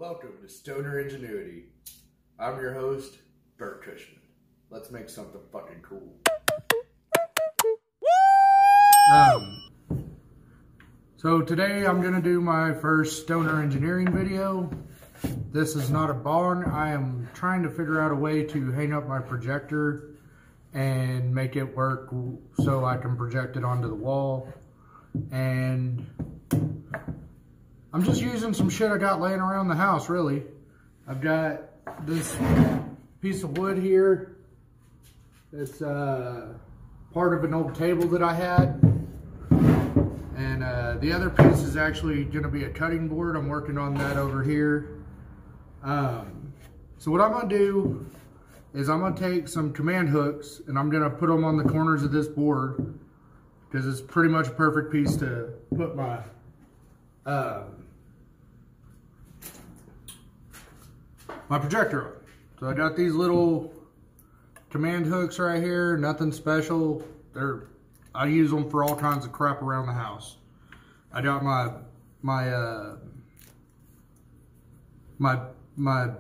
Welcome to Stoner Ingenuity. I'm your host, Burt Kushman. Let's make something fucking cool. So today I'm going to do my first Stoner Engineering video. This is not a barn. I am trying to figure out a way to hang up my projector and make it work so I can project it onto the wall. And I'm just using some shit I got laying around the house, really. I've got this piece of wood here. It's part of an old table that I had. And the other piece is actually going to be a cutting board. I'm working on that over here. So what I'm going to do is I'm going to take some command hooks and I'm going to put them on the corners of this board because it's pretty much a perfect piece to put my my projector on. So I got these little command hooks right here, nothing special. I use them for all kinds of crap around the house. I got my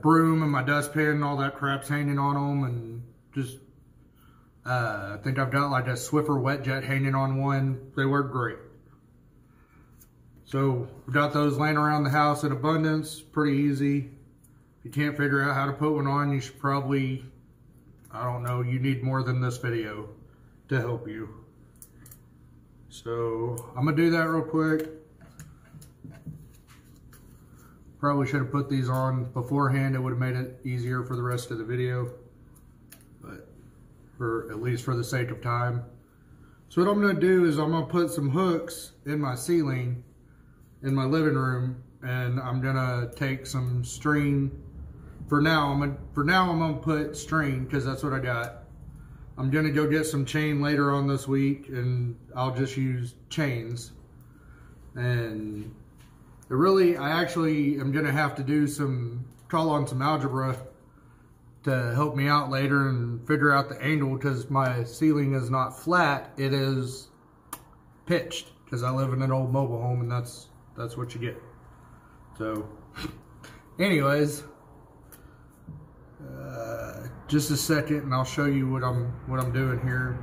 broom and my dustpan and all that crap's hanging on them, and just I think I've got like a Swiffer wet jet hanging on one. They work great. So we got those laying around the house in abundance. Pretty easy. If you can't figure out how to put one on, you should probably, I don't know, you need more than this video to help you. So I'm gonna do that real quick. Probably should have put these on beforehand. It would have made it easier for the rest of the video, but at least for the sake of time. So what I'm gonna do is I'm gonna put some hooks in my ceiling in my living room, and I'm gonna take some string. For now I'm gonna put string because that's what I got. I'm gonna go get some chain later on this week, and I'll just use chains. And I actually am gonna have to do call on some algebra to help me out later and figure out the angle, because my ceiling is not flat, it is pitched, because I live in an old mobile home, and that's what you get. So anyways, just a second and I'll show you what I'm doing here.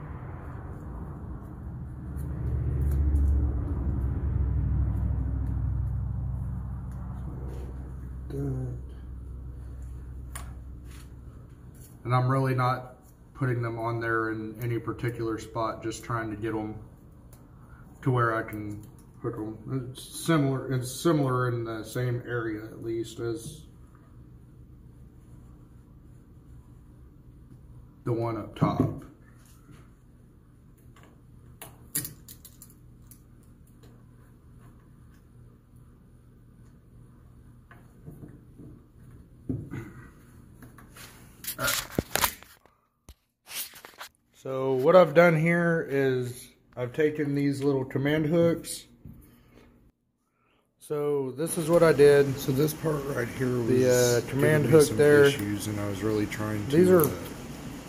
And I'm really not putting them on there in any particular spot, just trying to get them to where I can hook them. It's similar in the same area, at least, as the one up top. So what I've done here is I've taken these little command hooks. So this is what I did. So this part right here was the command hook there. Issues, and I was really trying to. These are,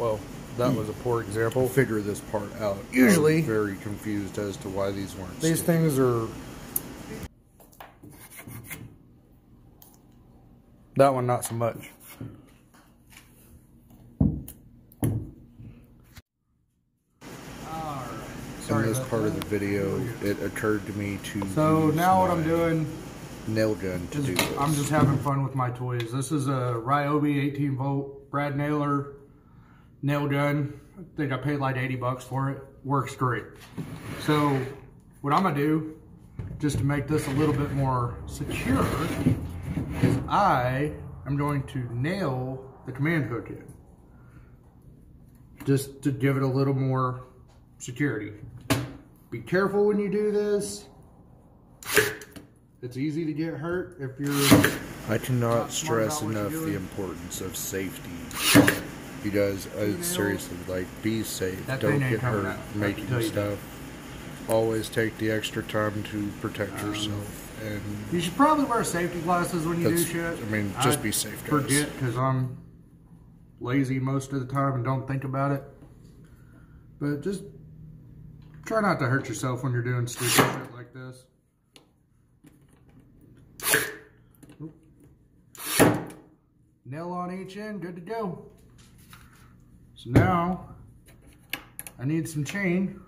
well, that was a poor example. Figure this part out. Usually, I was very confused as to why these weren't. These things are. That one, not so much. In this part of the video, it occurred to me to use now what I'm doing, nail gun to do this. I'm just having fun with my toys. This is a Ryobi 18 volt Brad Nailer nail gun. I think I paid like 80 bucks for it. Works great. So what I'm gonna do, just to make this a little bit more secure, is I am going to nail the command hook in, just to give it a little more security. Be careful when you do this. It's easy to get hurt if you're... I cannot stress enough the importance of safety. You guys, seriously, like, be safe. Don't get hurt making stuff. Always take the extra time to protect yourself. And you should probably wear safety glasses when you do shit. I mean, just be safe, guys. Forget, because I'm lazy most of the time and don't think about it. But just try not to hurt yourself when you're doing stupid shit like this. nail on each end, good to go. So now I need some chain,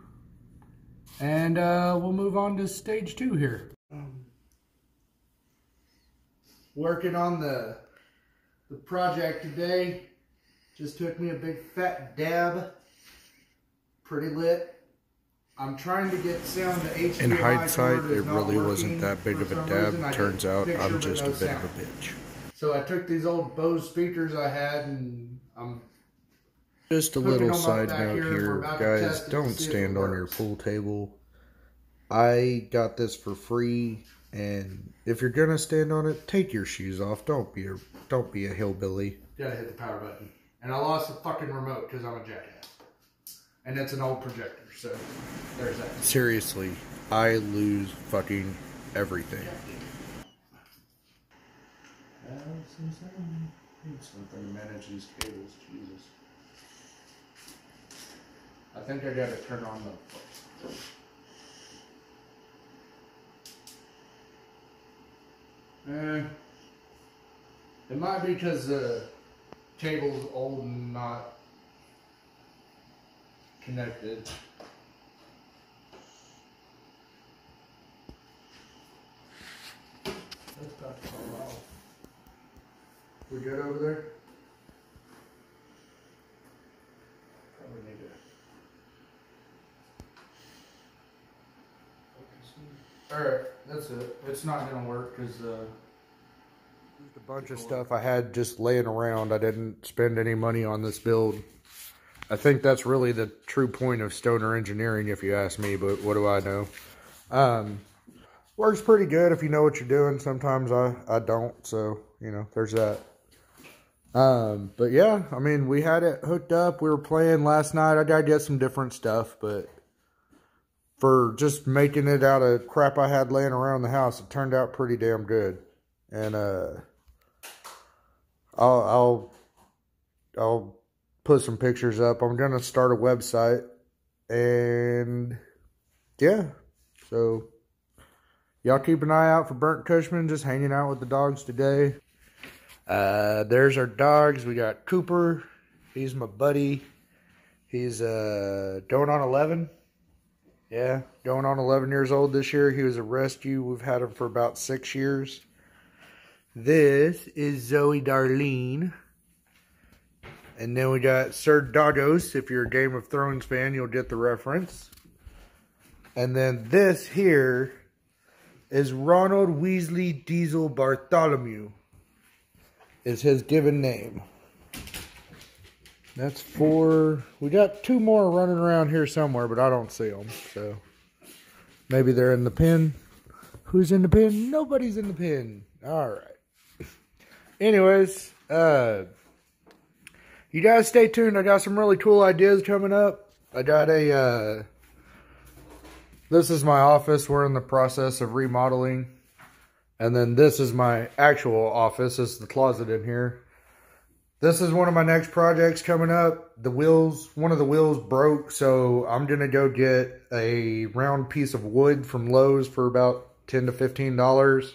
and we'll move on to stage 2 here. Working on the project today. Just took me a big fat dab. Pretty lit. I'm trying to get sound to HDMI. In hindsight, it really wasn't that big of a dab. Turns out I'm just a bit of a bitch. So I took these old Bose speakers I had, and I'm just a little side note here, guys. Don't stand on your pool table. I got this for free, and if you're gonna stand on it, take your shoes off. Don't be a hillbilly. Gotta hit the power button. And I lost the fucking remote because I'm a jackass. And it's an old projector, so there's that. Seriously, I lose fucking everything. Need something to manage these cables, Jesus. I think I gotta turn on the... it might be because the cable's old and not connected. That's about to fall off. We good over there? Probably need to. Alright, that's it. It's not gonna work because a bunch of stuff I had just laying around. I didn't spend any money on this build. I think that's really the true point of stoner engineering, if you ask me, but what do I know? Works pretty good if you know what you're doing. Sometimes I don't, so, you know, there's that. But yeah, I mean, we had it hooked up. We were playing last night. I gotta get some different stuff, but for just making it out of crap I had laying around the house, it turned out pretty damn good. And I'll put some pictures up. I'm gonna start a website, and yeah, so y'all keep an eye out for Burt Kushman, just hanging out with the dogs today. There's our dogs. We got Cooper. He's my buddy. He's going on 11. Yeah, going on 11 years old this year. He was a rescue. We've had him for about 6 years. This is Zoe Darlene. And then we got Sir Dagos. If you're a Game of Thrones fan, you'll get the reference. And then this here is Ronald Weasley Diesel Bartholomew. Is his given name. That's 4. We got 2 more running around here somewhere, but I don't see them. So maybe they're in the pen. Who's in the pen? Nobody's in the pen. All right. Anyways, you guys stay tuned. I got some really cool ideas coming up. I got a, this is my office. We're in the process of remodeling. And then this is my actual office. This is the closet in here. This is one of my next projects coming up. The wheels, one of the wheels broke. So I'm going to go get a round piece of wood from Lowe's for about $10 to $15.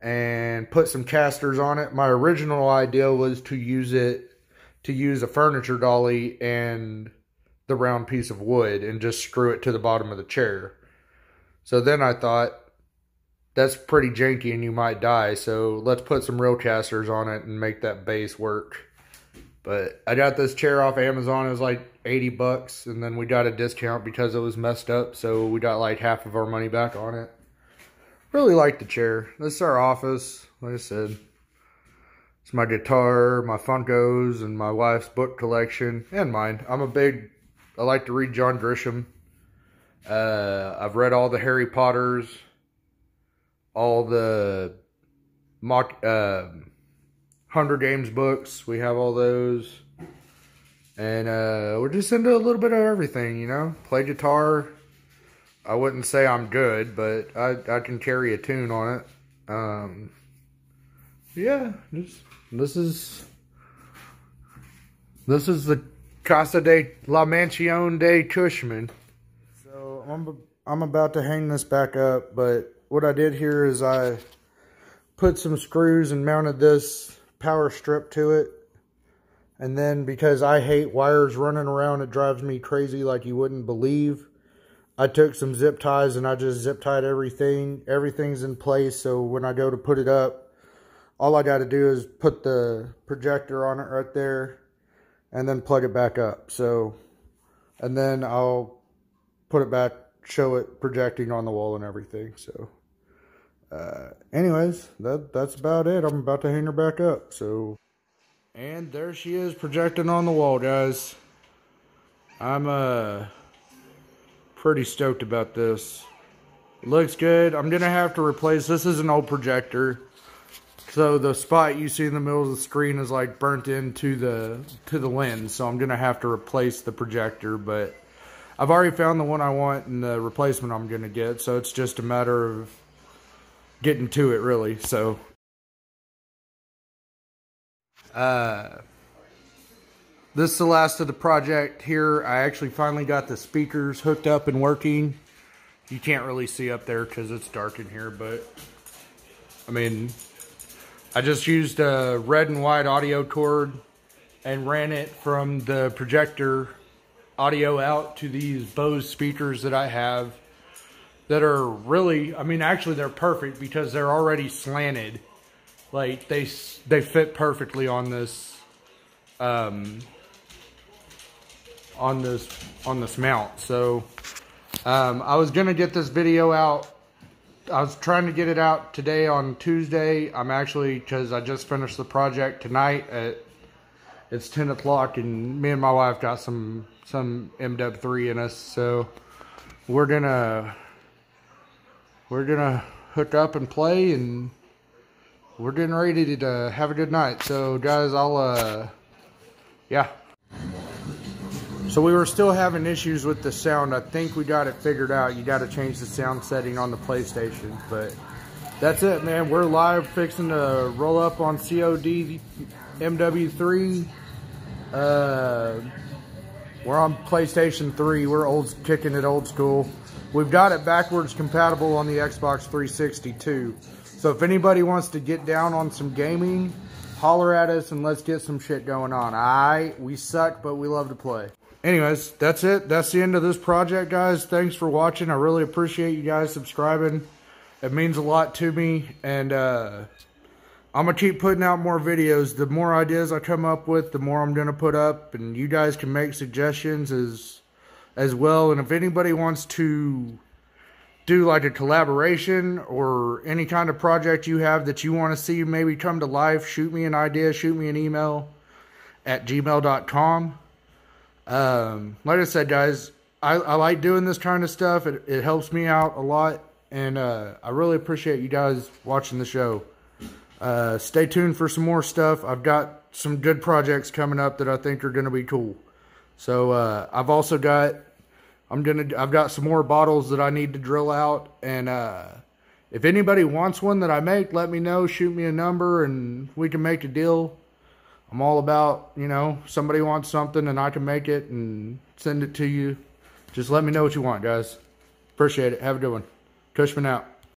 And put some casters on it. My original idea was to use a furniture dolly and the round piece of wood and just screw it to the bottom of the chair. So then I thought, that's pretty janky and you might die, so let's put some real casters on it and make that base work. But I got this chair off Amazon. It was like 80 bucks, and then we got a discount because it was messed up, so we got like half of our money back on it. Really like the chair. This is our office, like I said. It's my guitar, my Funkos, and my wife's book collection, and mine. I like to read John Grisham. I've read all the Harry Potters, all the Hunger Games books. We have all those. And we're just into a little bit of everything, you know. Play guitar. I wouldn't say I'm good, but I can carry a tune on it. Yeah, this is the Casa de la Mansión de Kushman. So I'm about to hang this back up, but what I did here is I put some screws and mounted this power strip to it. And then because I hate wires running around, it drives me crazy like you wouldn't believe. I took some zip ties and I just zip tied everything. Everything's in place, so when I go to put it up, all I got to do is put the projector on it right there and then plug it back up. So, and then I'll put it back, show it projecting on the wall and everything. So, anyways, that's about it. I'm about to hang her back up. So, and there she is projecting on the wall, guys. I'm pretty stoked about this. It looks good. I'm gonna have to replace, this is an old projector. So the spot you see in the middle of the screen is like burnt into the lens. So I'm gonna have to replace the projector, but I've already found the one I want and the replacement I'm gonna get. So it's just a matter of getting to it, really. So this is the last of the project here. I actually finally got the speakers hooked up and working. You can't really see up there because it's dark in here, but I mean, I just used a red and white audio cord and ran it from the projector audio out to these Bose speakers that I have that are really, I mean, actually they're perfect because they're already slanted. Like they fit perfectly on this on this mount. So I was gonna get this video out. I was trying to get it out today on Tuesday. I'm actually, because I just finished the project tonight it's 10 o'clock and me and my wife got some MW3 in us. So we're gonna hook up and play, and we're getting ready to have a good night. So guys, I'll yeah. So we were still having issues with the sound. I think we got it figured out. You got to change the sound setting on the PlayStation. But that's it, man. We're live, fixing to roll up on COD MW3. We're on PlayStation 3. We're kicking it old school. We've got it backwards compatible on the Xbox 360 too. So if anybody wants to get down on some gaming, holler at us and let's get some shit going on. Alright, we suck, but we love to play. Anyways, that's it. That's the end of this project, guys. Thanks for watching. I really appreciate you guys subscribing. It means a lot to me. And I'm going to keep putting out more videos. The more ideas I come up with, the more I'm going to put up. And you guys can make suggestions as well. And if anybody wants to do like a collaboration or any kind of project you have that you want to see maybe come to life, shoot me an idea, shoot me an email at gmail.com. Like I said, guys, I like doing this kind of stuff. It helps me out a lot, and I really appreciate you guys watching the show. Stay tuned for some more stuff. I've got some good projects coming up that I think are going to be cool. So I've also got I've got some more bottles that I need to drill out, and if anybody wants one that I make, let me know. Shoot me a number and we can make a deal. I'm all about, you know, somebody wants something and I can make it and send it to you. Just let me know what you want, guys. Appreciate it. Have a good one. Kushman out.